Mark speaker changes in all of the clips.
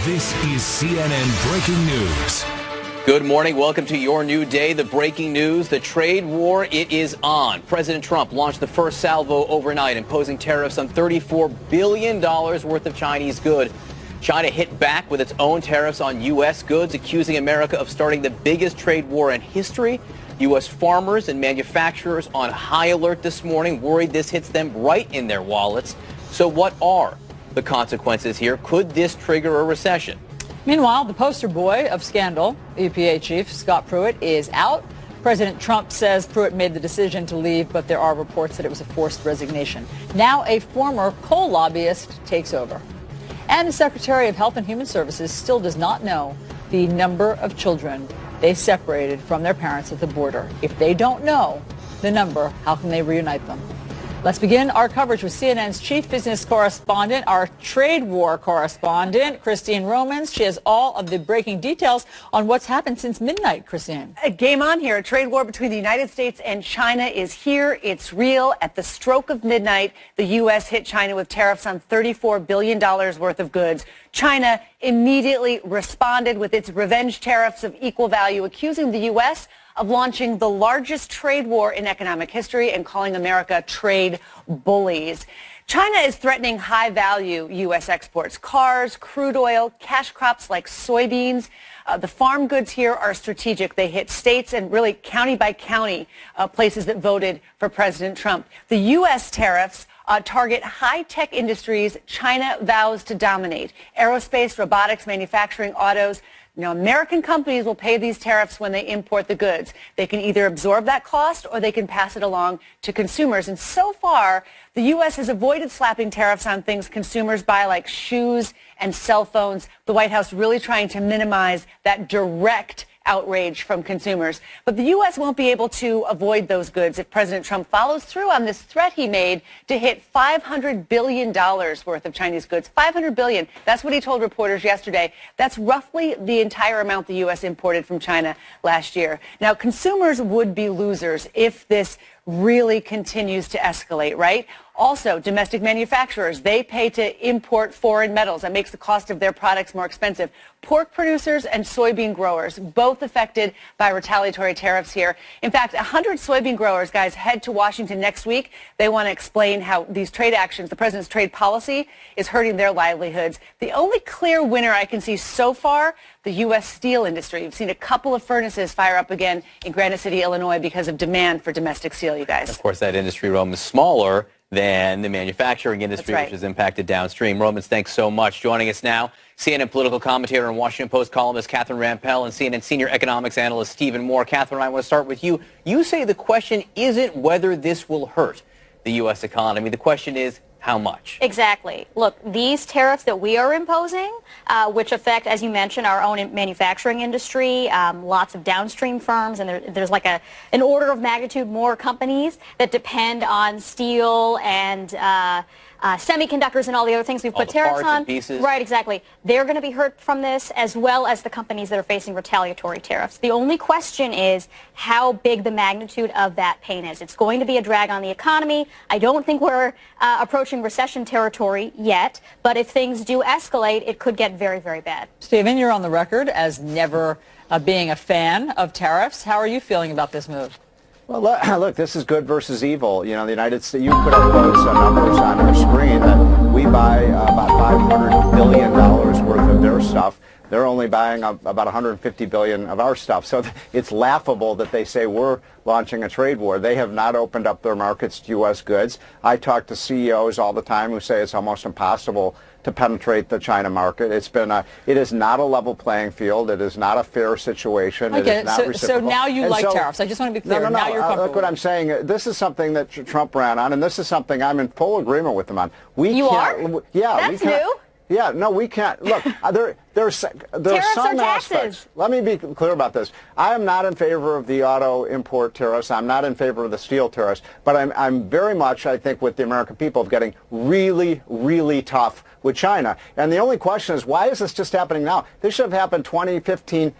Speaker 1: This is CNN Breaking News.
Speaker 2: Good morning. Welcome to your new day. The breaking news, the trade war, it is on. President Trump launched the first salvo overnight, imposing tariffs on $34 billion worth of Chinese goods. China hit back with its own tariffs on U.S. goods, accusing America of starting the biggest trade war in history. U.S. farmers and manufacturers on high alert this morning, worried this hits them right in their wallets. So what are the consequences here? Could this trigger a recession?
Speaker 3: Meanwhile, the poster boy of scandal, EPA Chief Scott Pruitt, is out. President Trump says Pruitt made the decision to leave, but there are reports that it was a forced resignation. Now a former coal lobbyist takes over. And the Secretary of Health and Human Services still does not know the number of children they separated from their parents at the border. If they don't know the number, how can they reunite them? Let's begin our coverage with CNN's chief business correspondent, our trade war correspondent, Christine Romans. She has all of the breaking details on what's happened since midnight, Christine.
Speaker 4: A game on here. A trade war between the United States and China is here. It's real. At the stroke of midnight, the U.S. hit China with tariffs on $34 billion worth of goods. China immediately responded with its revenge tariffs of equal value, accusing the U.S. of launching the largest trade war in economic history and calling America trade bullies. China is threatening high-value U.S. exports, cars, crude oil, cash crops like soybeans. The farm goods here are strategic. They hit states and really county by county places that voted for President Trump. The U.S. tariffs target high-tech industries China vows to dominate: aerospace, robotics, manufacturing, autos. Now, American companies will pay these tariffs when they import the goods. They can either absorb that cost or they can pass it along to consumers. And so far, the U.S. has avoided slapping tariffs on things consumers buy, like shoes and cell phones. The White House really trying to minimize that direct outrage from consumers. But the U.S. won't be able to avoid those goods if President Trump follows through on this threat he made to hit $500 billion worth of Chinese goods. $500 billion. That's what he told reporters yesterday. That's roughly the entire amount the U.S. imported from China last year. Now, consumers would be losers if this really continues to escalate, right? Also, domestic manufacturers, they pay to import foreign metals. That makes the cost of their products more expensive. Pork producers and soybean growers, both affected by retaliatory tariffs here. In fact, 100 soybean growers, guys, head to Washington next week. They want to explain how these trade actions, the president's trade policy, is hurting their livelihoods. The only clear winner I can see so far, the U.S. steel industry. You've seen a couple of furnaces fire up again in Granite City, Illinois, because of demand for domestic steel, you guys.
Speaker 2: Of course, that industry, Rome, is smaller than the manufacturing industry,
Speaker 4: right,
Speaker 2: which is impacted downstream. Romans, thanks so much. Joining us now, CNN political commentator and Washington Post columnist Catherine Rampell and CNN senior economics analyst Stephen Moore. Catherine, I want to start with you. You say the question isn't whether this will hurt the U.S. economy. The question is, how much?
Speaker 5: Exactly. Look, these tariffs that we are imposing, which affect, as you mentioned, our own manufacturing industry, lots of downstream firms, and there's like an order of magnitude more companies that depend on steel and semiconductors and all the other things we've put tariffs on. Right, exactly. They're going to be hurt from this, as well as the companies that are facing retaliatory tariffs. The only question is how big the magnitude of that pain is. It's going to be a drag on the economy. I don't think we're approaching recession territory yet, but if things do escalate, it could get very, very bad.
Speaker 3: Stephen, you're on the record as never being a fan of tariffs. How are you feeling about this move?
Speaker 6: Well, look, this is good versus evil. You know, the United States, you put up those numbers on our screen that we buy about $500 billion worth of their stuff. They're only buying about $150 billion of our stuff. So it's laughable that they say we're launching a trade war. They have not opened up their markets to U.S. goods. I talk to CEOs all the time who say it's almost impossible to penetrate the China market. It is not a level playing field. It is not a fair situation.
Speaker 3: Okay,
Speaker 6: it is not reciprocal.
Speaker 3: So now you like tariffs. I just want to be clear.
Speaker 6: No.
Speaker 3: Now you're comfortable.
Speaker 6: Look what I'm saying. This is something that Trump ran on, and this is something I'm in full agreement with him on.
Speaker 5: You are?
Speaker 6: Yeah.
Speaker 5: That's new.
Speaker 6: Yeah, no, we can't. Look, there's some aspects. Let me be clear about this. I am not in favor of the auto import tariffs. I'm not in favor of the steel tariffs. But I'm very much, I think, with the American people of getting really, really tough with China. And the only question is, why is this just happening now? This should have happened 20, 15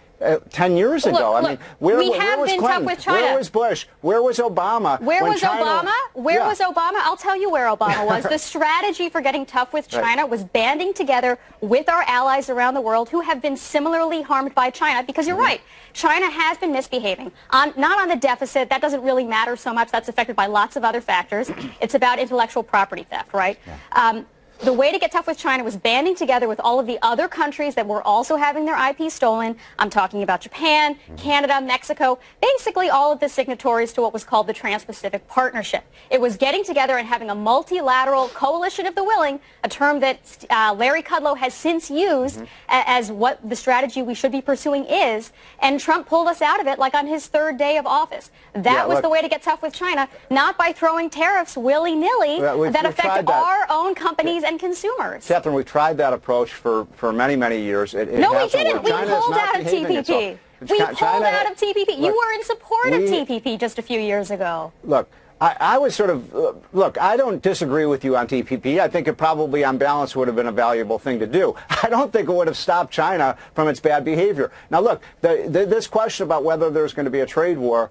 Speaker 6: 10 years ago.
Speaker 5: Look,
Speaker 6: I mean, where
Speaker 5: we
Speaker 6: was
Speaker 5: have been
Speaker 6: Clinton?
Speaker 5: tough with China.
Speaker 6: Where was Bush? Where was Obama?
Speaker 5: Where
Speaker 6: when
Speaker 5: was
Speaker 6: China,
Speaker 5: Obama? Where
Speaker 6: yeah.
Speaker 5: was Obama? I'll tell you where Obama was. The strategy for getting tough with China was banding together with our allies around the world who have been similarly harmed by China, because you're right. China has been misbehaving. Not on the deficit. That doesn't really matter so much. That's affected by lots of other factors. It's about intellectual property theft, right? Yeah. The way to get tough with China was banding together with all of the other countries that were also having their IP stolen. I'm talking about Japan, Canada, Mexico, basically all of the signatories to what was called the Trans-Pacific Partnership. It was getting together and having a multilateral coalition of the willing, a term that Larry Kudlow has since used as what the strategy we should be pursuing is, and Trump pulled us out of it like on his third day of office. That was the way to get tough with China, not by throwing tariffs willy-nilly that affect our own companies and consumers.
Speaker 6: Catherine, we've tried that approach for many, many years.
Speaker 5: No, we didn't. We pulled out of TPP. We pulled out of TPP. You were in support of TPP just a few years ago.
Speaker 6: Look, I was sort of, look, I don't disagree with you on TPP. I think it probably, on balance, would have been a valuable thing to do. I don't think it would have stopped China from its bad behavior. Now, look, this question about whether there's going to be a trade war,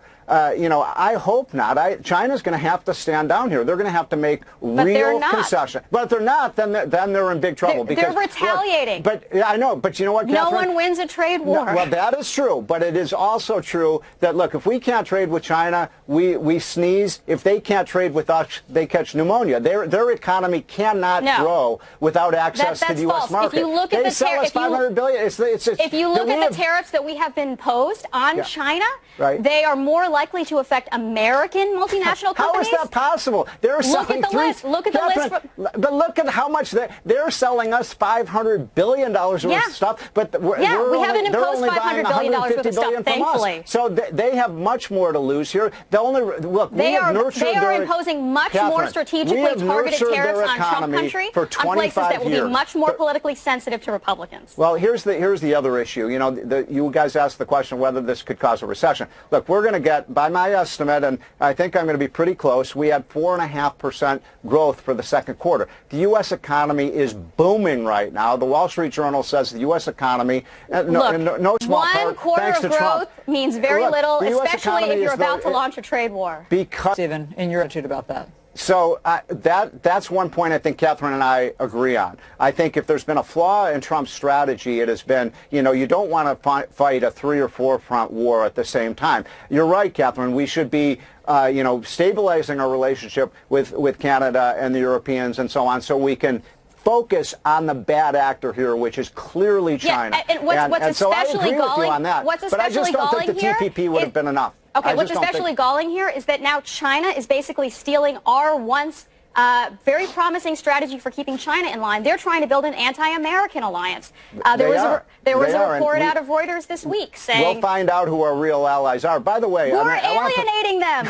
Speaker 6: you know, I hope not. China's going to have to stand down here. They're going to have to make real concessions. But if they're not, then they're in big trouble.
Speaker 5: They're retaliating.
Speaker 6: Look, but I know. But you know what, Catherine?
Speaker 5: No one wins a trade war.
Speaker 6: No, well, that is true. But it is also true that, look, if we can't trade with China, we sneeze. If they can't trade with us, they catch pneumonia. Their economy cannot grow without access to the U.S. market.
Speaker 5: If you look at
Speaker 6: they sell us $500 billion.
Speaker 5: If you look at the tariffs that we have been imposed on China, they are more likely to affect American multinational companies.
Speaker 6: How is that possible? They're selling
Speaker 5: look at the list. Look at the list.
Speaker 6: But look at how much they're selling us $500 billion worth of stuff. But we
Speaker 5: haven't imposed $500 billion worth of stuff, thankfully.
Speaker 6: So they have much more to lose here.
Speaker 5: They are imposing much more strategically targeted tariffs on Trump country, on places that will be much more politically sensitive to Republicans.
Speaker 6: Well, here's the other issue. You know, you guys asked the question whether this could cause a recession. Look, we're going to get, by my estimate, and I think I'm going to be pretty close, we had 4.5% growth for the second quarter. The U.S. economy is booming right now. The Wall Street Journal says the U.S. economy, no small part, thanks to Trump.
Speaker 5: 1 quarter of growth means very little, especially if you're about to launch a trade war.
Speaker 3: Because, Stephen, in your attitude about that?
Speaker 6: So that's one point I think Catherine and I agree on. I think if there's been a flaw in Trump's strategy, it has been, you know, you don't want to fight a 3 or 4 front war at the same time. You're right, Catherine. We should be, you know, stabilizing our relationship with Canada and the Europeans and so on, so we can focus on the bad actor here, which is clearly China.
Speaker 5: Yeah, and what's
Speaker 6: so I
Speaker 5: especially
Speaker 6: agree with you on that.
Speaker 5: What's
Speaker 6: but I just
Speaker 5: especially
Speaker 6: don't think the
Speaker 5: galling
Speaker 6: TPP would have been enough.
Speaker 5: Okay, what's especially galling here is that now China is basically stealing our once very promising strategy for keeping China in line. They're trying to build an anti-American alliance. There was a report out of Reuters this week saying...
Speaker 6: We'll find out who our real allies are. By the way...
Speaker 5: We're alienating them.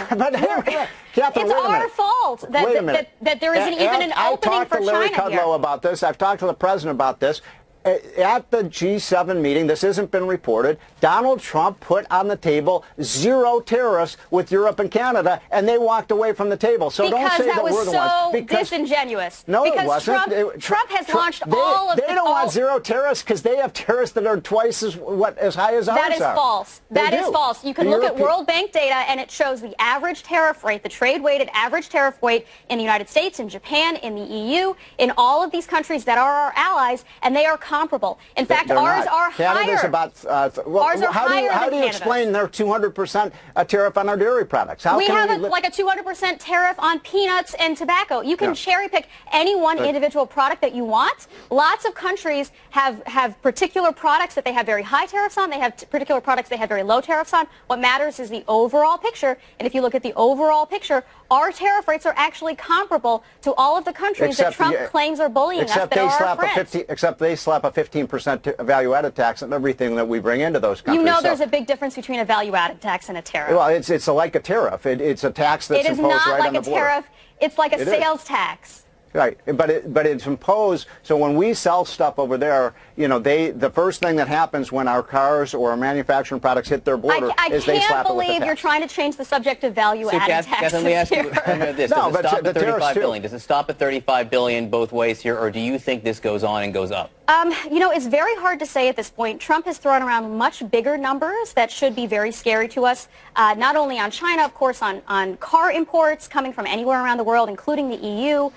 Speaker 6: Catherine,
Speaker 5: it's our fault that there isn't even an opening for China here.
Speaker 6: I talked to Larry Kudlow about this. I've talked to the president about this. At the G7 meeting, this hasn't been reported, Donald Trump put on the table 0 tariffs with Europe and Canada, and they walked away from the table. So don't say that we're the ones.
Speaker 5: Because disingenuous.
Speaker 6: No, it wasn't.
Speaker 5: Trump has launched all of
Speaker 6: They don't want 0 tariffs because they have tariffs that are twice as high as ours are.
Speaker 5: That is false. That is false. You can look at World Bank data, and it shows the average tariff rate, the trade-weighted average tariff rate in the United States, in Japan, in the EU, in all of these countries that are our allies, and they are comparable. In fact, ours are
Speaker 6: Canada's
Speaker 5: higher.
Speaker 6: Ours are higher how do you explain their 200% tariff on our dairy products?
Speaker 5: We have like a 200% tariff on peanuts and tobacco. You can cherry pick any one individual product that you want. Lots of countries have particular products that they have very high tariffs on. They have particular products they have very low tariffs on. What matters is the overall picture. And if you look at the overall picture, our tariff rates are actually comparable to all of the countries that Trump claims are bullying us that are our friends.
Speaker 6: Except they slap a 15% value-added tax on everything that we bring into those countries.
Speaker 5: You know there's a big difference between a value-added tax and a tariff.
Speaker 6: Well, it's like a tariff. It's a tax that's imposed right on the border.
Speaker 5: It is not like a tariff. It's like a sales tax.
Speaker 6: Right, but it's imposed. So when we sell stuff over there, you know, the first thing that happens when our cars or our manufacturing products hit their border is they slap it with a tax.
Speaker 5: I can't believe you're trying to change the subject of value-added taxes.
Speaker 2: Let me ask you this: does it stop at $35 billion? Does it stop at $35 billion both ways here, or do you think this goes on and goes up?
Speaker 5: You know, it's very hard to say at this point. Trump has thrown around much bigger numbers that should be very scary to us, not only on China, of course, on car imports coming from anywhere around the world, including the EU.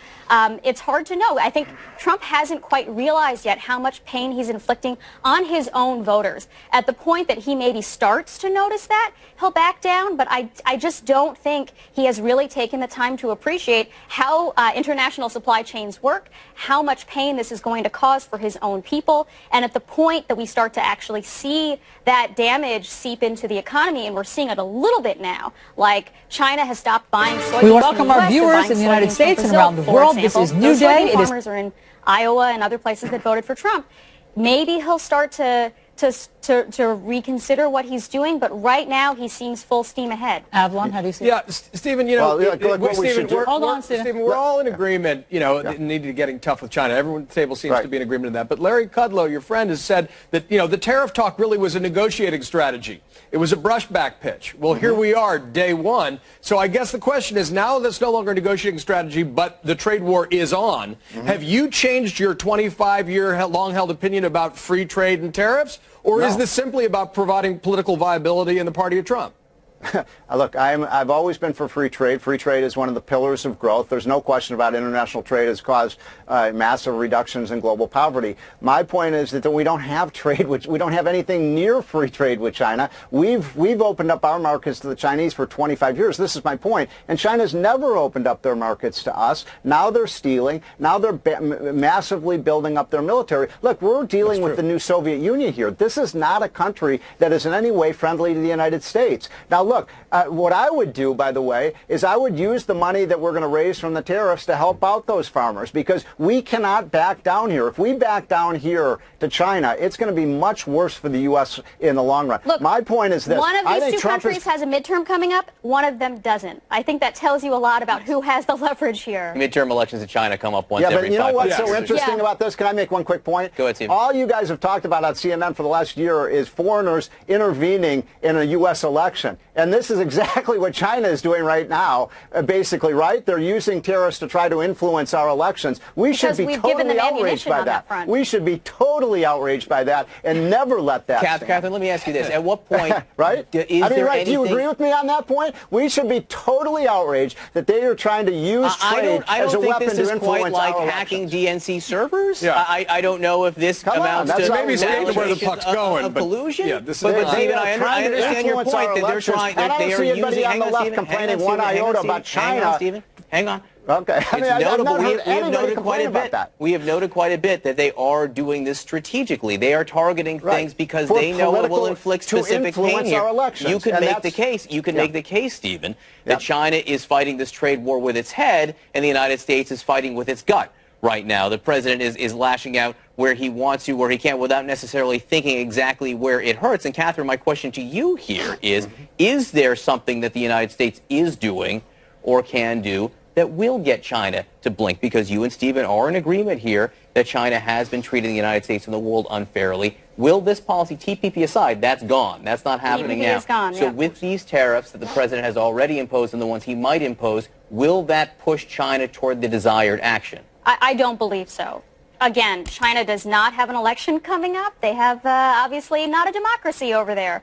Speaker 5: It's hard to know. I think Trump hasn't quite realized yet how much pain he's inflicting on his own voters. At the point that he maybe starts to notice that, he'll back down, but I just don't think he has really taken the time to appreciate how international supply chains work, how much pain this is going to cause for his own people, and at the point that we start to actually see that damage seep into the economy, and we're seeing it a little bit now, like China has stopped buying soybeans.
Speaker 3: We welcome our viewers in the United States and around the world. This is New Day.
Speaker 5: Farmers are in Iowa and other places that voted for Trump. Maybe he'll start to reconsider what he's doing, but right now he seems full steam ahead.
Speaker 3: Avalon, how do you see it?
Speaker 7: Yeah, Stephen, you know,
Speaker 3: Hold on, Stephen.
Speaker 7: We're all in agreement, you know, need to getting tough with China. Everyone at the table seems to be in agreement on that. But Larry Kudlow, your friend, has said that, you know, the tariff talk really was a negotiating strategy. It was a brushback pitch. Well, here we are, day one. So I guess the question is, now that's no longer a negotiating strategy, but the trade war is on. Have you changed your 25-year long-held opinion about free trade and tariffs? Or is this simply about providing political viability in the party of Trump?
Speaker 6: Look, I've always been for free trade. Free trade is one of the pillars of growth. There's no question about international trade has caused massive reductions in global poverty. My point is that we don't have trade, we don't have anything near free trade with China. We've opened up our markets to the Chinese for 25 years. This is my point. And China's never opened up their markets to us. Now they're stealing. Now they're massively building up their military. Look, we're dealing with the new Soviet Union here. This is not a country that is in any way friendly to the United States. Now, look, what I would do, by the way, is I would use the money that we're going to raise from the tariffs to help out those farmers, because we cannot back down here. If we back down here to China, it's going to be much worse for the U.S. in the long run.
Speaker 5: Look,
Speaker 6: my point is this.
Speaker 5: One of these two countries has a midterm coming up. One of them doesn't. I think that tells you a lot about who has the leverage here.
Speaker 2: Midterm elections in China come up once every 5 years.
Speaker 6: Yeah, but you know what's so interesting about this? Can I make one quick point?
Speaker 2: Go ahead, Steve.
Speaker 6: All you guys have talked about on CNN for the last year is foreigners intervening in a U.S. election. And this is exactly what China is doing right now, basically, right? They're using tariffs to try to influence our elections. We should be totally outraged by that. We should be totally outraged by that and never let that stand.
Speaker 2: Catherine, let me ask you this. At what point
Speaker 6: right?
Speaker 2: is there anything...
Speaker 6: Do you agree with me on that point? We should be totally outraged that they are trying to use trade as a weapon to influence our elections. I don't think this is quite like hacking DNC servers.
Speaker 2: Yeah. I don't know if this amounts to
Speaker 7: maybe where the puck's going,
Speaker 2: of collusion.
Speaker 7: Yeah, this is
Speaker 2: but David, I understand your point that they're trying.
Speaker 6: I don't see anybody on the left complaining one iota about China.
Speaker 2: Hang on.
Speaker 6: Okay.
Speaker 2: It's notable. We have noted quite a bit. We have noted quite a bit that they are doing this strategically. They are targeting things because they know it will inflict specific pain here. You could make the case. You could make the case, Stephen, that China is fighting this trade war with its head, and the United States is fighting with its gut. Right now, the president is lashing out where he wants to, where he can't, without necessarily thinking exactly where it hurts. And Catherine, my question to you here is there something that the United States is doing or can do that will get China to blink? Because you and Stephen are in agreement here that China has been treating the United States and the world unfairly. Will this policy, TPP aside, that's gone. That's not happening now.
Speaker 5: Gone,
Speaker 2: so with these tariffs that the president has already imposed and the ones he might impose, will that push China toward the desired action?
Speaker 5: I don't believe so. Again, China does not have an election coming up. They have obviously not a democracy over there.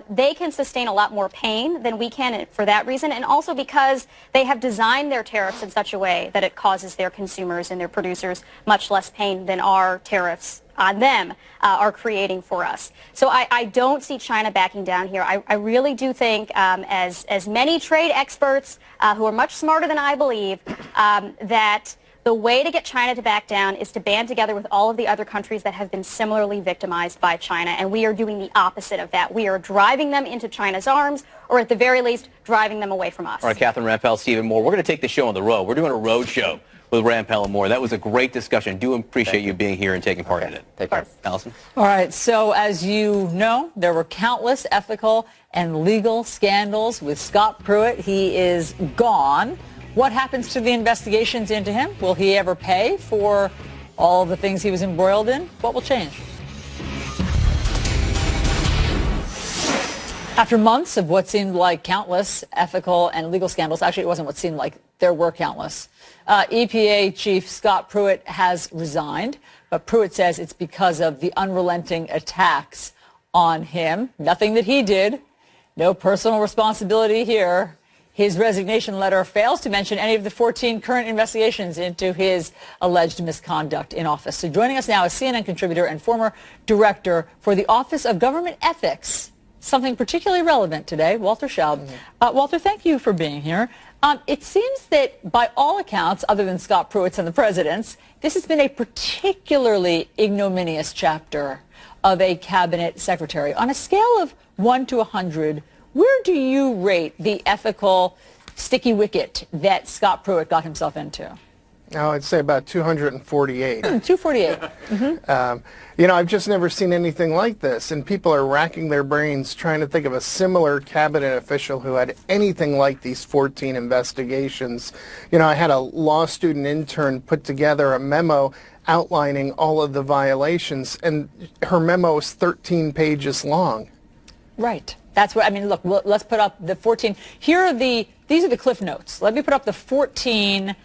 Speaker 5: They can sustain a lot more pain than we can for that reason, and also because they have designed their tariffs in such a way that it causes their consumers and their producers much less pain than our tariffs on them are creating for us. So I don't see China backing down here. I really do think, as many trade experts who are much smarter than I believe, that the way to get China to back down is to band together with all of the other countries that have been similarly victimized by China, and we are doing the opposite of that. We are driving them into China's arms, or at the very least, driving them away from us.
Speaker 2: All right, Catherine Rampell, Stephen Moore, we're going to take the show on the road. We're doing a road show with Rampell and Moore. That was a great discussion. Do appreciate you being here and taking part in it.
Speaker 6: Take care.
Speaker 2: Allison?
Speaker 3: All right, so as you know, there were countless ethical and legal scandals with Scott Pruitt. He is gone. What happens to the investigations into him? Will he ever pay for all the things he was embroiled in? What will change? After months of what seemed like countless ethical and legal scandals, actually it wasn't what seemed like, there were countless, EPA Chief Scott Pruitt has resigned. But Pruitt says it's because of the unrelenting attacks on him. Nothing that he did. No personal responsibility here. His resignation letter fails to mention any of the 14 current investigations into his alleged misconduct in office. So joining us now is CNN contributor and former director for the Office of Government Ethics, something particularly relevant today, Walter Shaub. Walter, thank you for being here. It seems that by all accounts, other than Scott Pruitt's and the president's, this has been a particularly ignominious chapter of a cabinet secretary. On a scale of 1 to 100, where do you rate the ethical sticky wicket that Scott Pruitt got himself into?
Speaker 8: Oh, I'd say about 248.
Speaker 3: 248.
Speaker 8: You know, I've just never seen anything like this, and people are racking their brains trying to think of a similar cabinet official who had anything like these 14 investigations. You know, I had a law student intern put together a memo outlining all of the violations, and her memo was 13 pages long.
Speaker 3: Right. That's what I mean. Look, let's put up the 14. These are the cliff notes. Let me put up the 14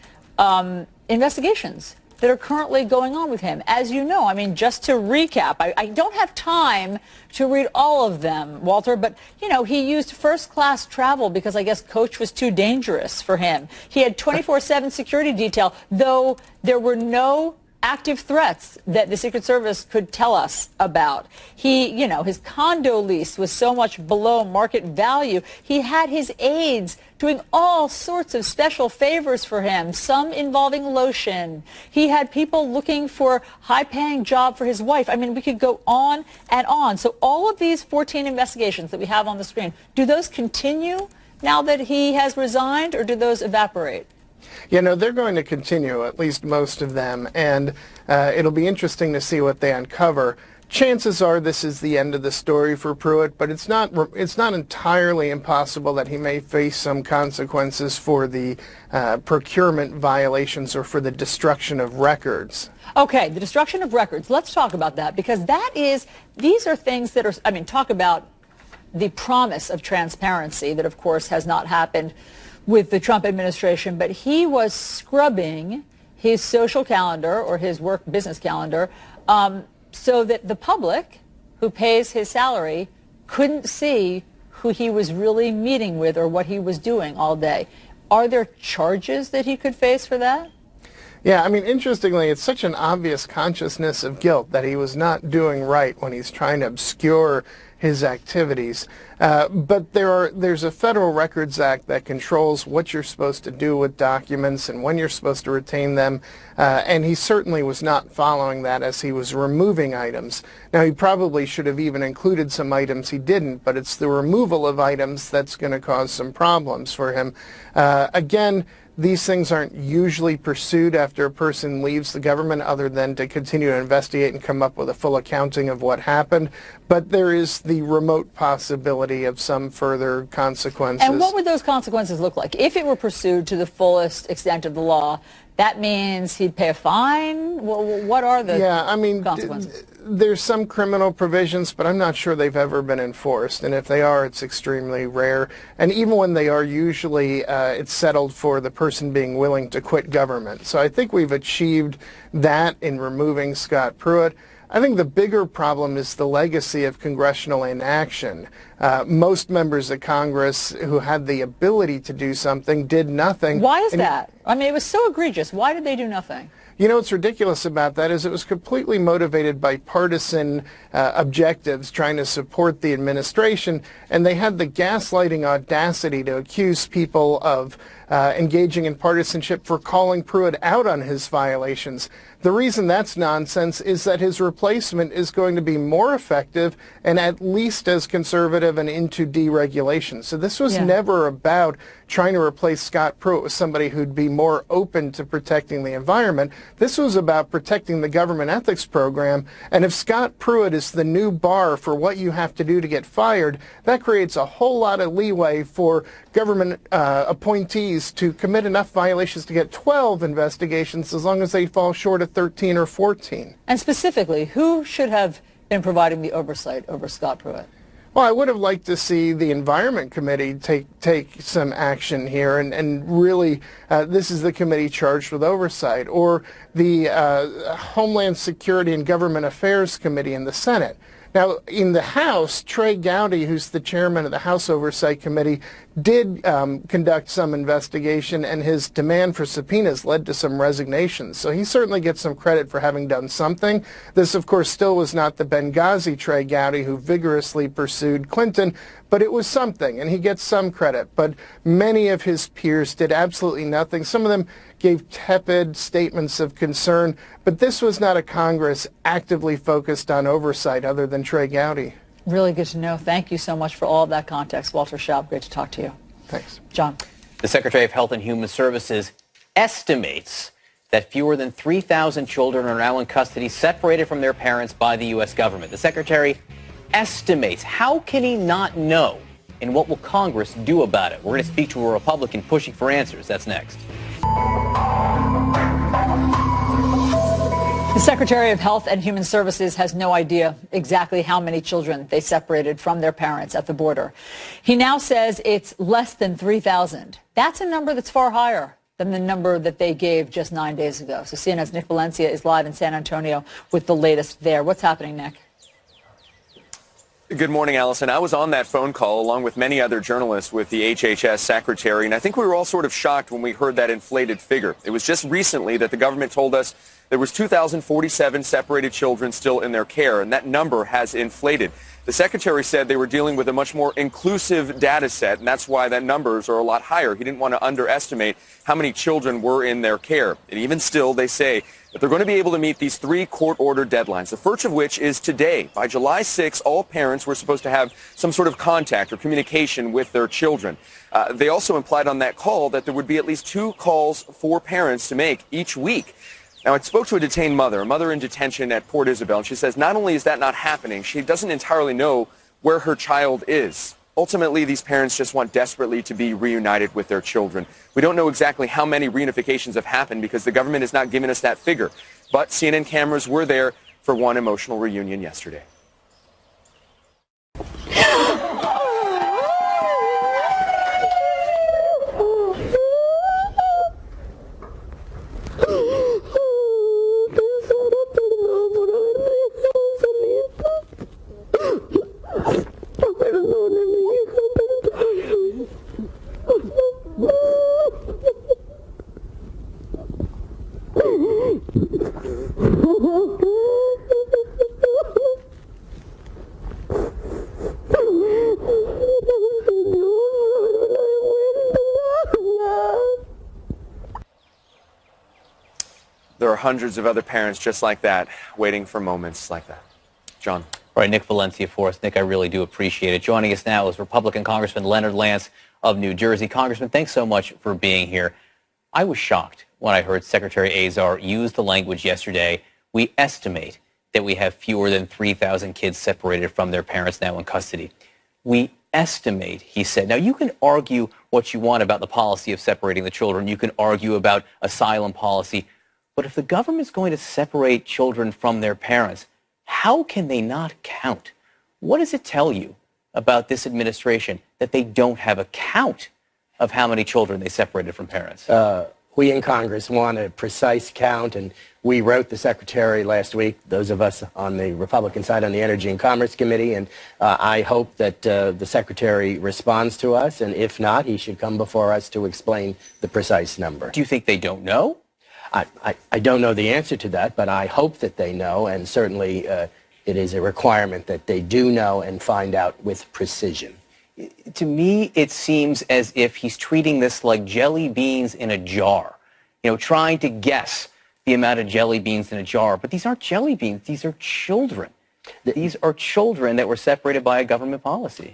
Speaker 3: investigations that are currently going on with him. As you know, I mean, just to recap, I don't have time to read all of them, Walter, but, you know, he used first-class travel because I guess coach was too dangerous for him. He had 24/7 security detail, though there were no active threats that the Secret Service could tell us about. You know, his condo lease was so much below market value. He had his aides doing all sorts of special favors for him, some involving lotion. He had people looking for high-paying job for his wife. I mean, we could go on and on. So all of these 14 investigations that we have on the screen, do those continue now that he has resigned, or do those evaporate?
Speaker 8: You know, they're going to continue, at least most of them, and it'll be interesting to see what they uncover. Chances are this is the end of the story for Pruitt, but it's not entirely impossible that he may face some consequences for the procurement violations or for the destruction of records.
Speaker 3: Okay, the destruction of records. Let's talk about that, because these are things that are, I mean, talk about the promise of transparency that, of course, has not happened with the Trump administration, but he was scrubbing his social calendar or his work business calendar so that the public who pays his salary couldn't see who he was really meeting with or what he was doing all day. Are there charges that he could face for that?
Speaker 8: Yeah, I mean, interestingly, it's such an obvious consciousness of guilt that he was not doing right when he's trying to obscure his activities. But there's a Federal Records Act that controls what you're supposed to do with documents and when you're supposed to retain them, and he certainly was not following that as he was removing items. Now, he probably should have even included some items he didn't, but it's the removal of items that's going to cause some problems for him. Again, these things aren't usually pursued after a person leaves the government other than to continue to investigate and come up with a full accounting of what happened. But there is the remote possibility of some further consequences.
Speaker 3: And what would those consequences look like? If it were pursued to the fullest extent of the law, that means he'd pay a fine? What are the consequences?
Speaker 8: There's some criminal provisions, but I'm not sure they've ever been enforced. And if they are, it's extremely rare. And even when they are, usually it's settled for the person being willing to quit government. So I think we've achieved that in removing Scott Pruitt. I think the bigger problem is the legacy of congressional inaction. Most members of Congress who had the ability to do something did nothing.
Speaker 3: Why is that? I mean, it was so egregious. Why did they do nothing?
Speaker 8: You know, what's ridiculous about that is it was completely motivated by partisan objectives trying to support the administration, and they had the gaslighting audacity to accuse people of engaging in partisanship for calling Pruitt out on his violations. The reason that's nonsense is that his replacement is going to be more effective and at least as conservative and into deregulation. So this was never about trying to replace Scott Pruitt with somebody who'd be more open to protecting the environment. This was about protecting the government ethics program. And if Scott Pruitt is the new bar for what you have to do to get fired, that creates a whole lot of leeway for government appointees to commit enough violations to get 12 investigations as long as they fall short of 13 or 14.
Speaker 3: And specifically, who should have been providing the oversight over Scott Pruitt?
Speaker 8: Well, I would have liked to see the Environment Committee take some action here, and really, this is the committee charged with oversight, or the Homeland Security and Government Affairs Committee in the Senate. Now, in the House, Trey Gowdy, who's the chairman of the House Oversight Committee, did conduct some investigation, and his demand for subpoenas led to some resignations. So he certainly gets some credit for having done something. This, of course, still was not the Benghazi Trey Gowdy who vigorously pursued Clinton, but it was something, and he gets some credit. But many of his peers did absolutely nothing. Some of them gave tepid statements of concern, but this was not a Congress actively focused on oversight other than Trey Gowdy.
Speaker 3: Really good to know. Thank you so much for all of that context. Walter Schaub, great to talk to you.
Speaker 8: Thanks.
Speaker 3: John.
Speaker 2: The Secretary of Health and Human Services estimates that fewer than 3,000 children are now in custody separated from their parents by the U.S. government. The Secretary estimates. How can he not know? And what will Congress do about it? We're going to speak to a Republican pushing for answers. That's next.
Speaker 3: The Secretary of Health and Human Services has no idea exactly how many children they separated from their parents at the border. He now says it's less than 3,000. That's a number that's far higher than the number that they gave just 9 days ago. So CNN's Nick Valencia is live in San Antonio with the latest there. What's happening, Nick?
Speaker 9: Good morning, Allison. I was on that phone call along with many other journalists with the HHS secretary, and I think we were all sort of shocked when we heard that inflated figure. It was just recently that the government told us there was 2,047 separated children still in their care, and that number has inflated. The secretary said they were dealing with a much more inclusive data set, and that's why that numbers are a lot higher. He didn't want to underestimate how many children were in their care. And even still, they say that they're going to be able to meet these 3 court-ordered deadlines, the first of which is today. By July 6, all parents were supposed to have some sort of contact or communication with their children. They also implied on that call that there would be at least 2 calls for parents to make each week. Now, I spoke to a detained mother, a mother in detention at Port Isabel, and she says not only is that not happening, she doesn't entirely know where her child is. Ultimately, these parents just want desperately to be reunited with their children. We don't know exactly how many reunifications have happened because the government has not given us that figure. But CNN cameras were there for one emotional reunion yesterday. There are hundreds of other parents just like that, waiting for moments like that. John.
Speaker 2: All right, Nick Valencia for us. Nick, I really do appreciate it. Joining us now is Republican Congressman Leonard Lance of New Jersey. Congressman, thanks so much for being here. I was shocked when I heard Secretary Azar use the language yesterday. We estimate that we have fewer than 3,000 kids separated from their parents now in custody. We estimate, he said. Now, you can argue what you want about the policy of separating the children. You can argue about asylum policy. But if the government's going to separate children from their parents, how can they not count? What does it tell you about this administration that they don't have a count of how many children they separated from parents?
Speaker 10: We in Congress want a precise count, and we wrote the Secretary last week, those of us on the Republican side on the Energy and Commerce Committee, and I hope that the Secretary responds to us, and if not, he should come before us to explain the precise number.
Speaker 2: Do you think they don't know?
Speaker 10: I don't know the answer to that, but I hope that they know, and certainly it is a requirement that they do know and find out with precision.
Speaker 2: To me, it seems as if he's treating this like jelly beans in a jar, trying to guess the amount of jelly beans in a jar. But these aren't jelly beans. These are children. These are children that were separated by a government policy.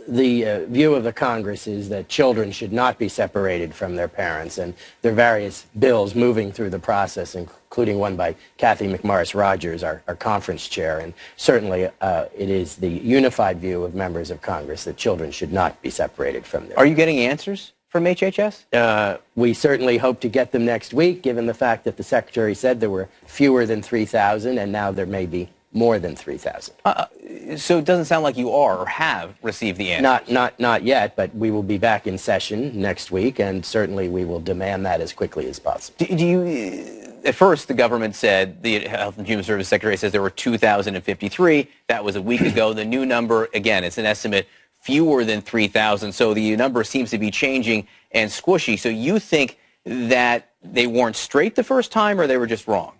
Speaker 10: The view of the Congress is that children should not be separated from their parents, and there are various bills moving through the process, including one by Kathy McMorris Rogers, our conference chair, and certainly it is the unified view of members of Congress that children should not be separated from their parents.
Speaker 2: Are you getting answers from HHS?
Speaker 10: We certainly hope to get them next week, given the fact that the Secretary said there were fewer than 3,000, and now there may be more than 3,000.
Speaker 2: So it doesn't sound like you are or have received the answer.
Speaker 10: Not yet, but we will be back in session next week, and certainly we will demand that as quickly as possible.
Speaker 2: Do you, at first, the government said, the Health and Human Services Secretary says there were 2,053. That was a week ago. The new number, again, it's an estimate, fewer than 3,000. So the number seems to be changing and squishy. So you think that they weren't straight the first time, or they were just wrong?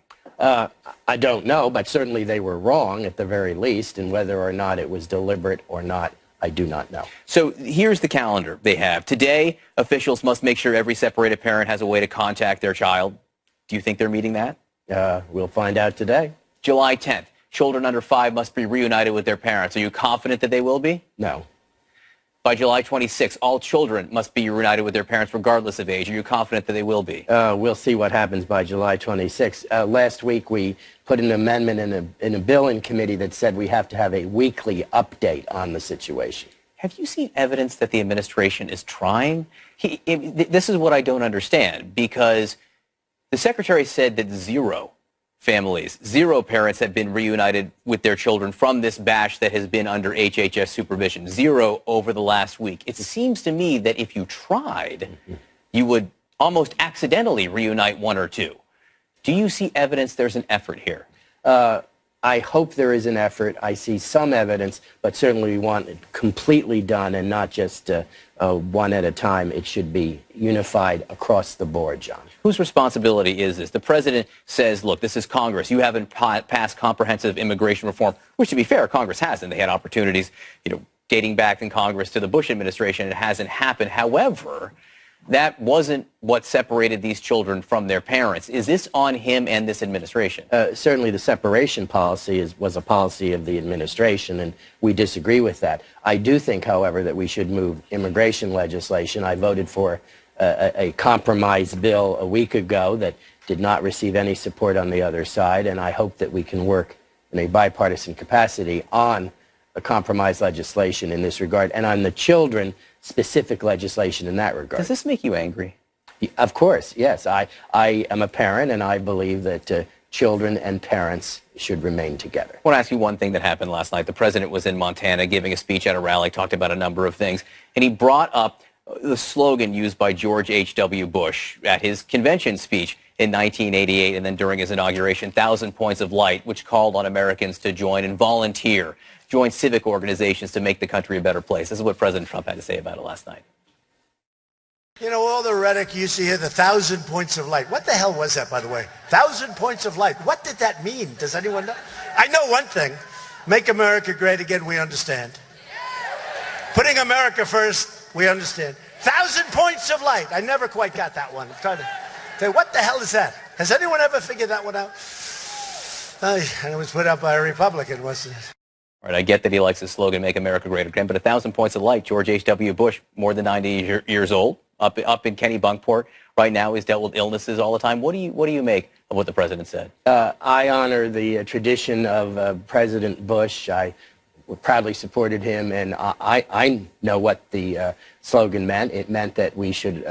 Speaker 10: I don't know, but certainly they were wrong at the very least, and whether or not it was deliberate or not, I do not know.
Speaker 2: So here's the calendar they have. Today, officials must make sure every separated parent has a way to contact their child. Do you think they're meeting that?
Speaker 10: We'll find out today.
Speaker 2: July 10th, children under 5 must be reunited with their parents. Are you confident that they will be?
Speaker 10: No.
Speaker 2: By July 26th, all children must be reunited with their parents regardless of age. Are you confident that they will be?
Speaker 10: We'll see what happens by July 26th. Last week we put an amendment in a bill in committee that said we have to have a weekly update on the situation.
Speaker 2: Have you seen evidence that the administration is trying? This is what I don't understand, because the secretary said that zero parents have been reunited with their children from this batch that has been under HHS supervision. Zero over the last week. It seems to me that if you tried, you would almost accidentally reunite one or two. Do you see evidence there's an effort here?
Speaker 10: I hope there is an effort. I see some evidence, but certainly we want it completely done and not just one at a time. It should be unified across the board, John.
Speaker 2: Whose responsibility is this? The president says, look, this is Congress. You haven't passed comprehensive immigration reform, which, to be fair, Congress hasn't. They had opportunities, dating back in Congress to the Bush administration. It hasn't happened. However, that wasn't what separated these children from their parents. Is this on him and this administration?
Speaker 10: Certainly the separation policy was a policy of the administration, and we disagree with that. I do think, however, that we should move immigration legislation. I voted for a compromise bill a week ago that did not receive any support on the other side, and I hope that we can work in a bipartisan capacity on a compromise legislation in this regard, and on the children, specific legislation in that regard.
Speaker 2: Does this make you angry?
Speaker 10: Of course, yes. I am a parent, and I believe that children and parents should remain together.
Speaker 2: I want to ask you one thing that happened last night. The president was in Montana giving a speech at a rally, talked about a number of things, and he brought up the slogan used by George H.W. Bush at his convention speech in 1988 and then during his inauguration, 1,000 Points of Light, which called on Americans to join and volunteer, join civic organizations to make the country a better place. This is what President Trump had to say about it last night.
Speaker 11: All the rhetoric you see here, the 1,000 points of light. What the hell was that, by the way? 1,000 points of light. What did that mean? Does anyone know? I know one thing. Make America great again, we understand. Putting America first, we understand. 1,000 points of light. I never quite got that one. I'm trying to say, what the hell is that? Has anyone ever figured that one out? And it was put out by a Republican, wasn't it?
Speaker 2: All right, I get that he likes his slogan, Make America Great Again, but 1,000 Points of Light, George H.W. Bush, more than 90 years old, up in Kennebunkport right now. He's dealt with illnesses all the time. What do you make of what the president said?
Speaker 10: I honor the tradition of President Bush. I proudly supported him, and I know what the slogan meant. It meant that we should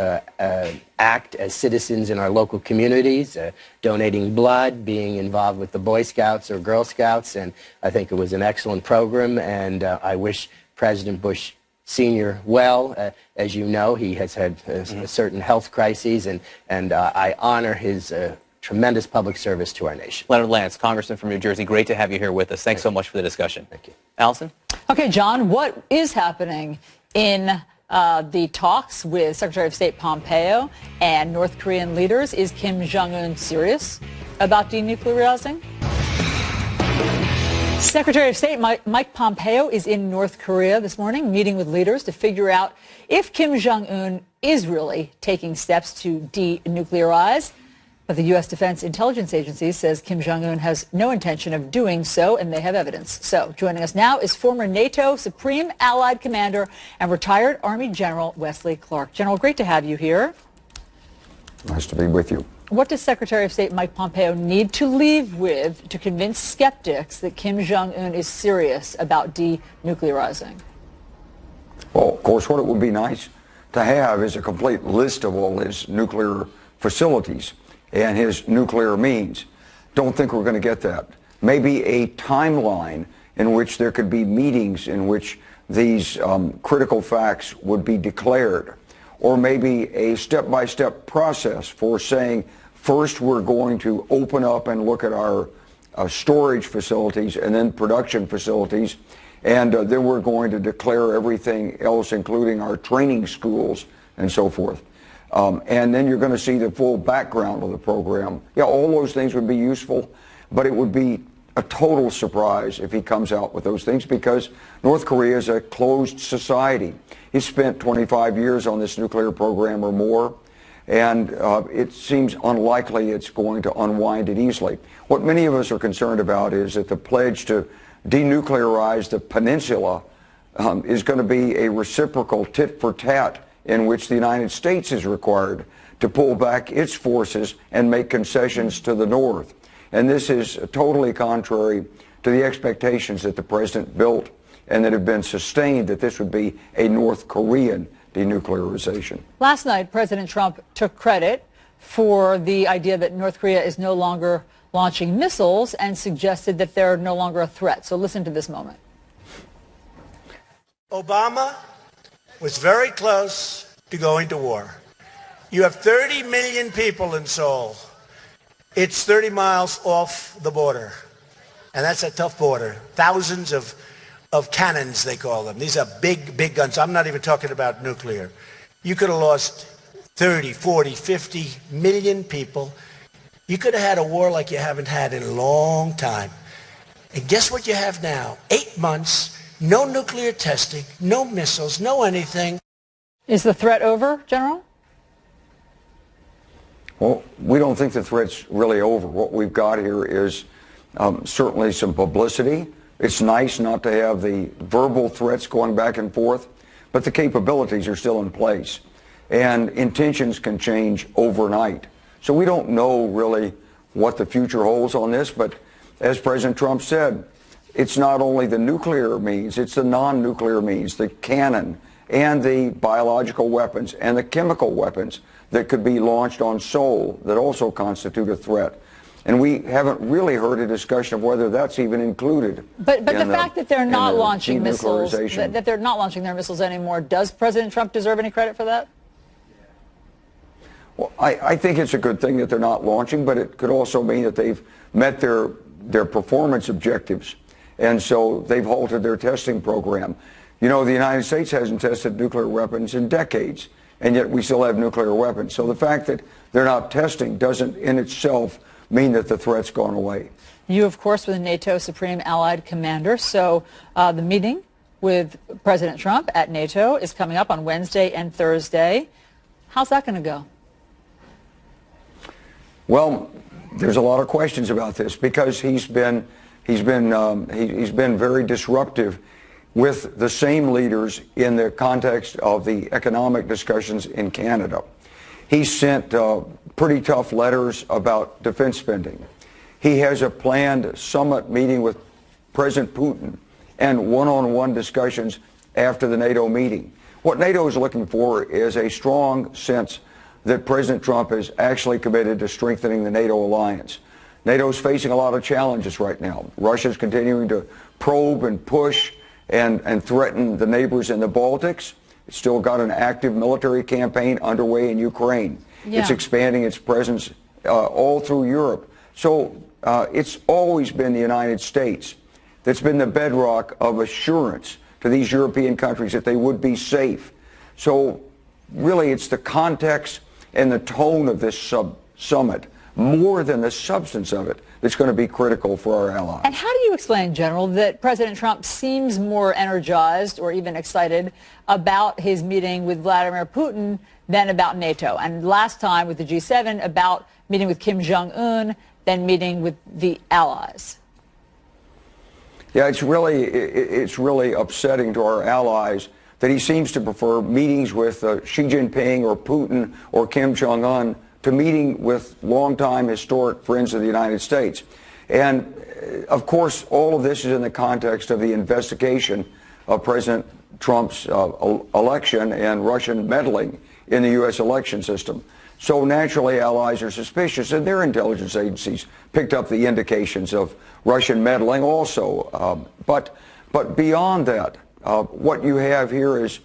Speaker 10: act as citizens in our local communities, donating blood, being involved with the Boy Scouts or Girl Scouts, and I think it was an excellent program, and I wish President Bush Sr. well. As you know, he has had certain health crises, and I honor his tremendous public service to our nation.
Speaker 2: Leonard Lance, Congressman from New Jersey, great to have you here with us. Thanks so much for the discussion.
Speaker 10: Thank you.
Speaker 2: Allison?
Speaker 3: Okay, John, what is happening in the talks with Secretary of State Pompeo and North Korean leaders? Is Kim Jong-un serious about denuclearizing? Secretary of State Mike Pompeo is in North Korea this morning, meeting with leaders to figure out if Kim Jong-un is really taking steps to denuclearize. But the U.S. Defense Intelligence Agency says Kim Jong-un has no intention of doing so, and they have evidence. So joining us now is former NATO Supreme Allied Commander and retired Army General Wesley Clark. General, great to have you here.
Speaker 12: Nice to be with you.
Speaker 3: What does Secretary of State Mike Pompeo need to leave with to convince skeptics that Kim Jong-un is serious about denuclearizing?
Speaker 12: Well, of course, what it would be nice to have is a complete list of all his nuclear facilities and his nuclear means. Don't think we're going to get that. maybe a timeline in which there could be meetings in which these critical facts would be declared, or maybe a step-by-step process for saying, first we're going to open up and look at our storage facilities and then production facilities, and then we're going to declare everything else, including our training schools and so forth. And then you're going to see the full background of the program. Yeah, all those things would be useful, but it would be a total surprise if he comes out with those things, because North Korea is a closed society. He spent 25 years on this nuclear program or more, and it seems unlikely it's going to unwind it easily. What many of us are concerned about is that the pledge to denuclearize the peninsula is going to be a reciprocal tit-for-tat in which the United States is required to pull back its forces and make concessions to the North. And this is totally contrary to the expectations that the president built and that have been sustained, that this would be a North Korean denuclearization.
Speaker 3: Last night, President Trump took credit for the idea that North Korea is no longer launching missiles and suggested that they're no longer a threat. So listen to this moment.
Speaker 11: Obama was very close to going to war. You have 30 million people in Seoul. It's 30 miles off the border. And that's a tough border. Thousands of cannons, they call them. These are big, big guns. I'm not even talking about nuclear. You could have lost 30, 40, 50 million people. You could have had a war like you haven't had in a long time. And guess what you have now? 8 months, no nuclear testing, no missiles, no anything.
Speaker 3: Is the threat over, General?
Speaker 12: Well, we don't think the threat's really over. What we've got here is certainly some publicity. It's nice not to have the verbal threats going back and forth, but the capabilities are still in place. And intentions can change overnight. So we don't know really what the future holds on this, but as President Trump said, it's not only the nuclear means, it's the non-nuclear means, the cannon and the biological weapons and the chemical weapons that could be launched on Seoul that also constitute a threat. And we haven't really heard a discussion of whether that's even included.
Speaker 3: But the fact that they're not launching missiles, that they're not launching their missiles anymore, does President Trump deserve any credit for that?
Speaker 12: Well, I think it's a good thing that they're not launching, but it could also mean that they've met their performance objectives. And so they've halted their testing program. You know, the United States hasn't tested nuclear weapons in decades, and yet we still have nuclear weapons. So the fact that they're not testing doesn't in itself mean that the threat's gone away.
Speaker 3: You, of course, were the NATO Supreme Allied Commander. So the meeting with President Trump at NATO is coming up on Wednesday and Thursday. How's that going to go?
Speaker 12: Well, there's a lot of questions about this because he's been very disruptive with the same leaders in the context of the economic discussions in Canada. He sent pretty tough letters about defense spending. He has a planned summit meeting with President Putin and one-on-one discussions after the NATO meeting. What NATO is looking for is a strong sense that President Trump is actually committed to strengthening the NATO alliance. NATO is facing a lot of challenges right now. Russia's continuing to probe and push and threaten the neighbors in the Baltics. It's still got an active military campaign underway in Ukraine. Yeah. It's expanding its presence all through Europe. So it's always been the United States that's been the bedrock of assurance to these European countries that they would be safe. So really it's the context and the tone of this summit more than the substance of it that's going to be critical for our allies.
Speaker 3: And how do you explain, General, that President Trump seems more energized or even excited about his meeting with Vladimir Putin than about NATO? And last time with the G7 about meeting with Kim Jong-un, then meeting with the allies.
Speaker 12: Yeah, it's really upsetting to our allies that he seems to prefer meetings with Xi Jinping or Putin or Kim Jong-un to meeting with longtime historic friends of the United States. And of course, all of this is in the context of the investigation of President Trump's election and Russian meddling in the U.S. election system. So naturally, allies are suspicious, and their intelligence agencies picked up the indications of Russian meddling also. But beyond that, what you have here is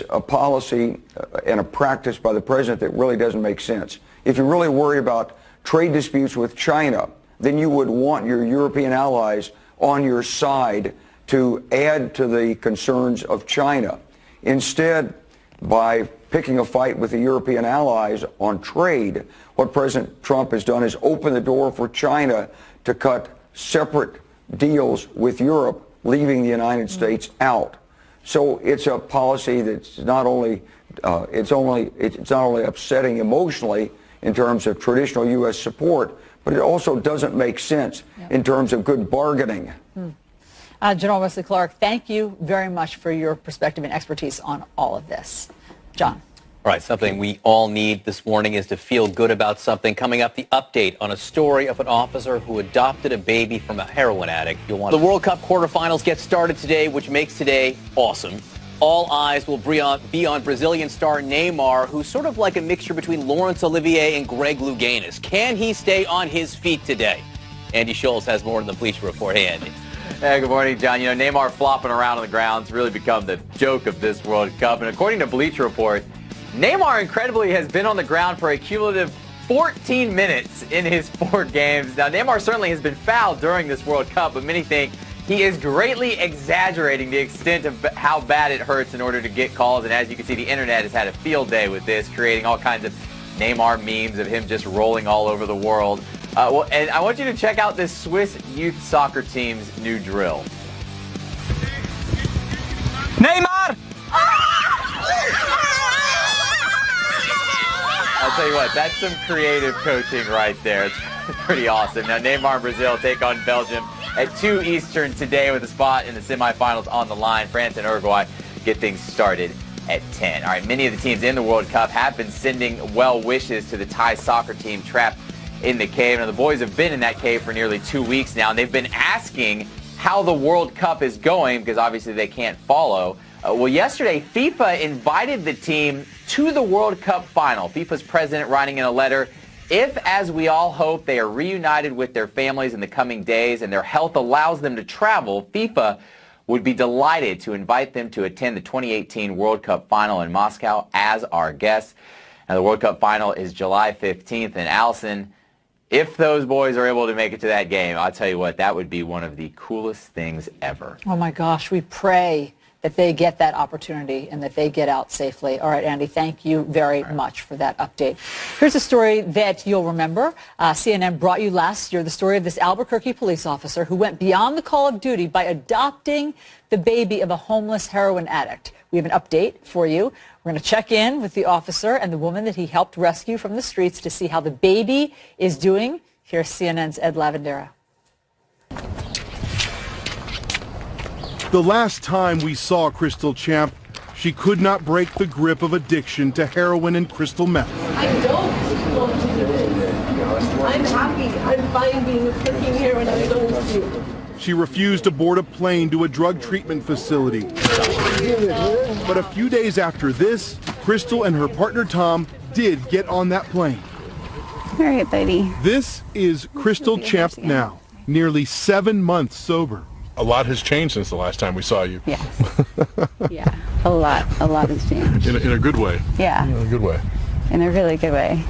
Speaker 12: a policy and a practice by the president that really doesn't make sense. If you really worry about trade disputes with China, then you would want your European allies on your side to add to the concerns of China. Instead, by picking a fight with the European allies on trade, what President Trump has done is open the door for China to cut separate deals with Europe, leaving the United States out. So it's a policy that's not only it's not only upsetting emotionally in terms of traditional U.S. support, but it also doesn't make sense in terms of good bargaining.
Speaker 3: General Wesley Clark, thank you very much for your perspective and expertise on all of this. John.
Speaker 2: All right, something we all need this morning is to feel good about something. Coming up, the update on a story of an officer who adopted a baby from a heroin addict. You'll want the World Cup quarterfinals get started today, which makes today awesome. All eyes will be on Brazilian star Neymar, who's sort of like a mixture between Laurence Olivier and Greg Louganis. Can he stay on his feet today? Andy Schultz has more in the Bleacher Report. Hey, Andy.
Speaker 13: Hey, good morning, John. You know, Neymar flopping around on the ground has really become the joke of this World Cup. And according to Bleacher Report, Neymar incredibly has been on the ground for a cumulative 14 minutes in his 4 games. Now, Neymar certainly has been fouled during this World Cup, but many think he is greatly exaggerating the extent of how bad it hurts in order to get calls. And as you can see, the internet has had a field day with this, creating all kinds of Neymar memes of him just rolling all over the world. And I want you to check out this Swiss youth soccer team's new drill. Neymar! I'll tell you what, that's some creative coaching right there. It's pretty awesome. Now, Neymar and Brazil take on Belgium at 2 Eastern today with a spot in the semifinals on the line. France and Uruguay get things started at 10. All right, many of the teams in the World Cup have been sending well wishes to the Thai soccer team trapped in the cave. Now, the boys have been in that cave for nearly 2 weeks now, and they've been asking how the World Cup is going because obviously they can't follow. Well, yesterday, FIFA invited the team to the World Cup final. FIFA's president writing in a letter, if, as we all hope, they are reunited with their families in the coming days and their health allows them to travel, FIFA would be delighted to invite them to attend the 2018 World Cup final in Moscow as our guests. Now, the World Cup final is July 15th, and Allison, if those boys are able to make it to that game, I'll tell you what, that would be one of the coolest things ever.
Speaker 3: Oh, my gosh, we pray that they get that opportunity and that they get out safely. All right, Andy, thank you very much for that update. Here's a story that you'll remember. CNN brought you last year the story of this Albuquerque police officer who went beyond the call of duty by adopting the baby of a homeless heroin addict. We have an update for you. We're going to check in with the officer and the woman that he helped rescue from the streets to see how the baby is doing. Here's CNN's Ed Lavandera.
Speaker 14: The last time we saw Crystal Champ, she could not break the grip of addiction to heroin and crystal meth.
Speaker 15: I don't want to do this. I'm happy. I'm fine being a freaking heroin. I don't want to.
Speaker 14: She refused to board a plane to a drug treatment facility. But a few days after this, Crystal and her partner Tom did get on that plane.
Speaker 16: All right, buddy.
Speaker 14: This is Crystal Champ now, nearly 7 months sober.
Speaker 17: A lot has changed since the last time we saw you.
Speaker 16: Yes. Yeah, a lot has changed.
Speaker 17: In a good way.
Speaker 16: Yeah.
Speaker 17: In a good way.
Speaker 16: In a really good way.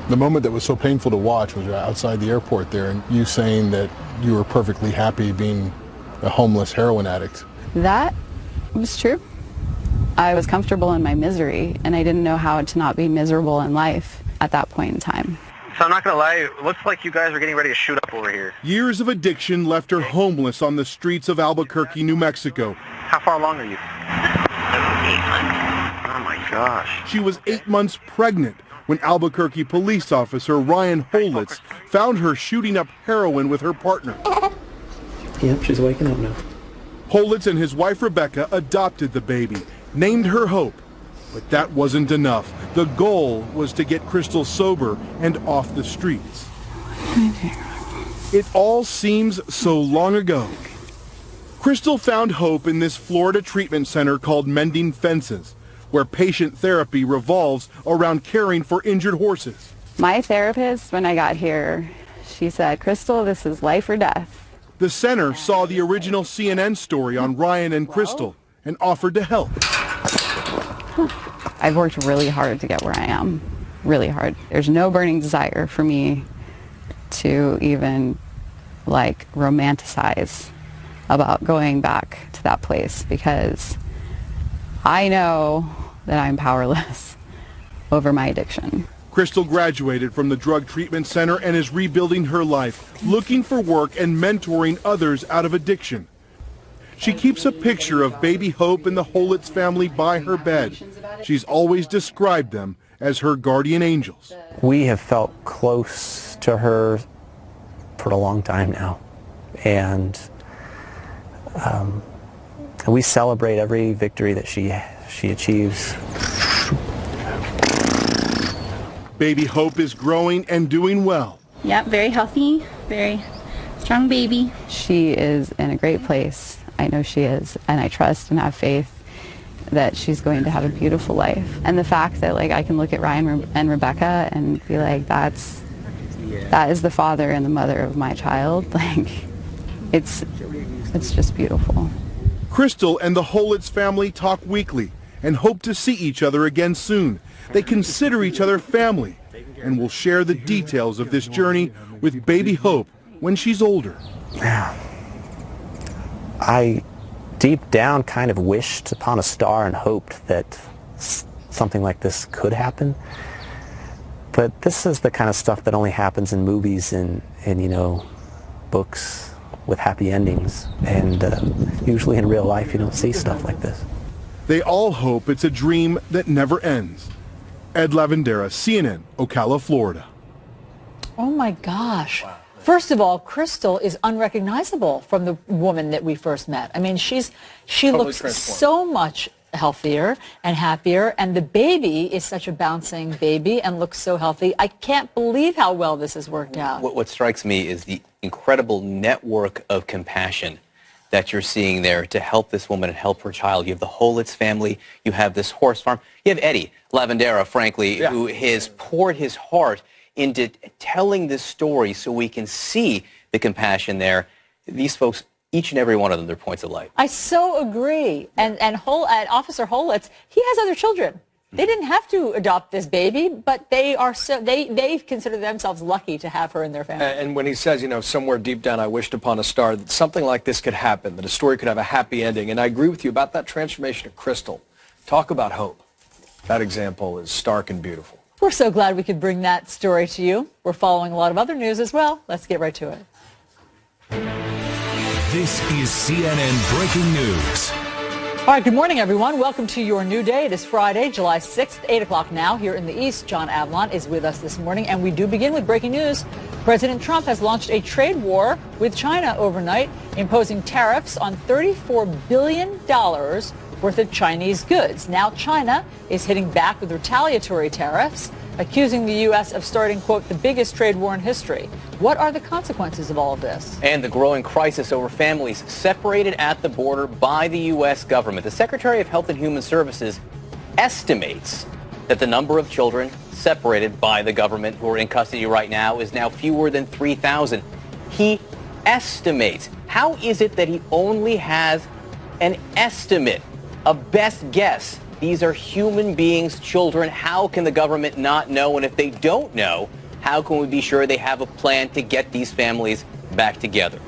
Speaker 17: The moment that was so painful to watch was outside the airport there, and you saying that you were perfectly happy being a homeless heroin addict.
Speaker 16: That was true. I was comfortable in my misery, and I didn't know how to not be miserable in life at that point in time.
Speaker 18: So I'm not going to lie, it looks like you guys are getting ready to shoot up over here.
Speaker 14: Years of addiction left her homeless on the streets of Albuquerque, New Mexico.
Speaker 18: How far along are you? 8 months. Oh my gosh.
Speaker 14: She was 8 months pregnant when Albuquerque police officer Ryan Holitz found her shooting up heroin with her partner.
Speaker 19: Yep, she's waking up now.
Speaker 14: Holitz and his wife Rebecca adopted the baby, named her Hope. But that wasn't enough. The goal was to get Crystal sober and off the streets. It all seems so long ago. Crystal found hope in this Florida treatment center called Mending Fences, where patient therapy revolves around caring for injured horses.
Speaker 16: My therapist, when I got here, she said, Crystal, this is life or death.
Speaker 14: The center saw the original CNN story on Ryan and Crystal and offered to help.
Speaker 16: I've worked really hard to get where I am, really hard. There's no burning desire for me to even like romanticize about going back to that place, because I know that I'm powerless over my addiction.
Speaker 14: Crystal graduated from the drug treatment center and is rebuilding her life, looking for work and mentoring others out of addiction. She keeps a picture of baby Hope and the Holitz family by her bed. She's always described them as her guardian angels.
Speaker 19: We have felt close to her for a long time now, and we celebrate every victory that she achieves.
Speaker 14: Baby Hope is growing and doing well.
Speaker 20: Yep, very healthy, very strong baby.
Speaker 16: She is in a great place. I know she is, and I trust and have faith that she's going to have a beautiful life. And the fact that like I can look at Ryan and Rebecca and be like, that is the father and the mother of my child. Like, it's just beautiful.
Speaker 14: Crystal and the Holitz family talk weekly and hope to see each other again soon. They consider each other family and will share the details of this journey with baby Hope when she's older.
Speaker 19: I deep down kind of wished upon a star and hoped that something like this could happen. But this is the kind of stuff that only happens in movies and you know, books with happy endings. And usually in real life you don't see stuff like this.
Speaker 14: They all hope it's a dream that never ends. Ed Lavandera, CNN, Ocala, Florida.
Speaker 3: Oh my gosh. Wow. First of all, Crystal is unrecognizable from the woman that we first met. I mean, she totally looks so much healthier and happier, and the baby is such a bouncing baby and looks so healthy. I can't believe how well this has worked out.
Speaker 2: What strikes me is the incredible network of compassion that you're seeing there to help this woman and help her child. You have the Holitz family, you have this horse farm, you have Eddie Lavandera, frankly, who has poured his heart into telling this story so we can see the compassion there. These folks, each and every one of them, their points of light.
Speaker 3: I so agree. And Officer Holitz, he has other children. They didn't have to adopt this baby, but they consider themselves lucky to have her in their family.
Speaker 7: And when he says, you know, somewhere deep down I wished upon a star that something like this could happen, that a story could have a happy ending. And I agree with you about that transformation of Crystal. Talk about hope. That example is stark and beautiful.
Speaker 3: We're so glad we could bring that story to you. We're following a lot of other news as well. Let's get right to it.
Speaker 1: This is CNN Breaking News.
Speaker 3: All right, good morning, everyone. Welcome to your new day. It is Friday, July 6th, 8 o'clock now here in the East. John Avlon is with us this morning, and we do begin with breaking news. President Trump has launched a trade war with China overnight, imposing tariffs on $34 billion worth of Chinese goods. Now China is hitting back with retaliatory tariffs, accusing the U.S. of starting, quote, the biggest trade war in history. What are the consequences of all of this?
Speaker 2: And the growing crisis over families separated at the border by the U.S. government. The Secretary of Health and Human Services estimates that the number of children separated by the government who are in custody right now is now fewer than 3,000. He estimates. How is it that he only has an estimate, a best guess? These are human beings, children. How can the government not know? And if they don't know, how can we be sure they have a plan to get these families back together?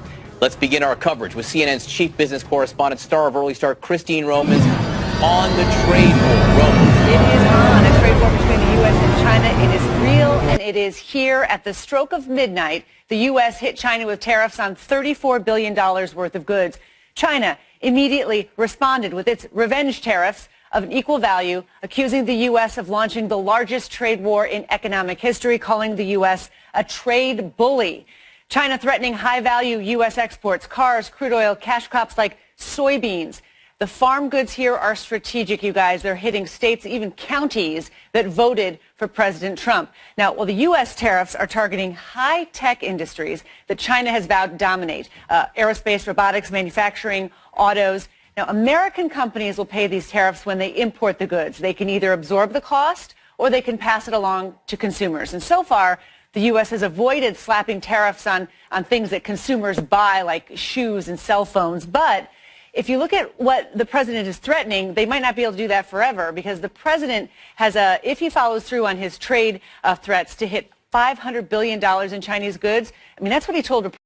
Speaker 2: Let's begin our coverage with CNN's chief business correspondent, star of Early Start, Christine Romans, on the trade war. Romans.
Speaker 4: It is on. A trade war between the U.S. and China. It is real, and it is here. At the stroke of midnight, the U.S. hit China with tariffs on $34 billion worth of goods. China immediately responded with its revenge tariffs of an equal value, accusing the U.S. of launching the largest trade war in economic history, calling the U.S. a trade bully. China threatening high-value U.S. exports, cars, crude oil, cash crops like soybeans. The farm goods here are strategic, you guys. They're hitting states, even counties, that voted for President Trump. Now, while the U.S. tariffs are targeting high-tech industries that China has vowed to dominate, aerospace, robotics, manufacturing, autos. Now, American companies will pay these tariffs when they import the goods. They can either absorb the cost or they can pass it along to consumers. And so far, the U.S. has avoided slapping tariffs on things that consumers buy, like shoes and cell phones. But if you look at what the president is threatening, they might not be able to do that forever, because the president has if he follows through on his trade threats to hit $500 billion in Chinese goods, I mean, that's what he told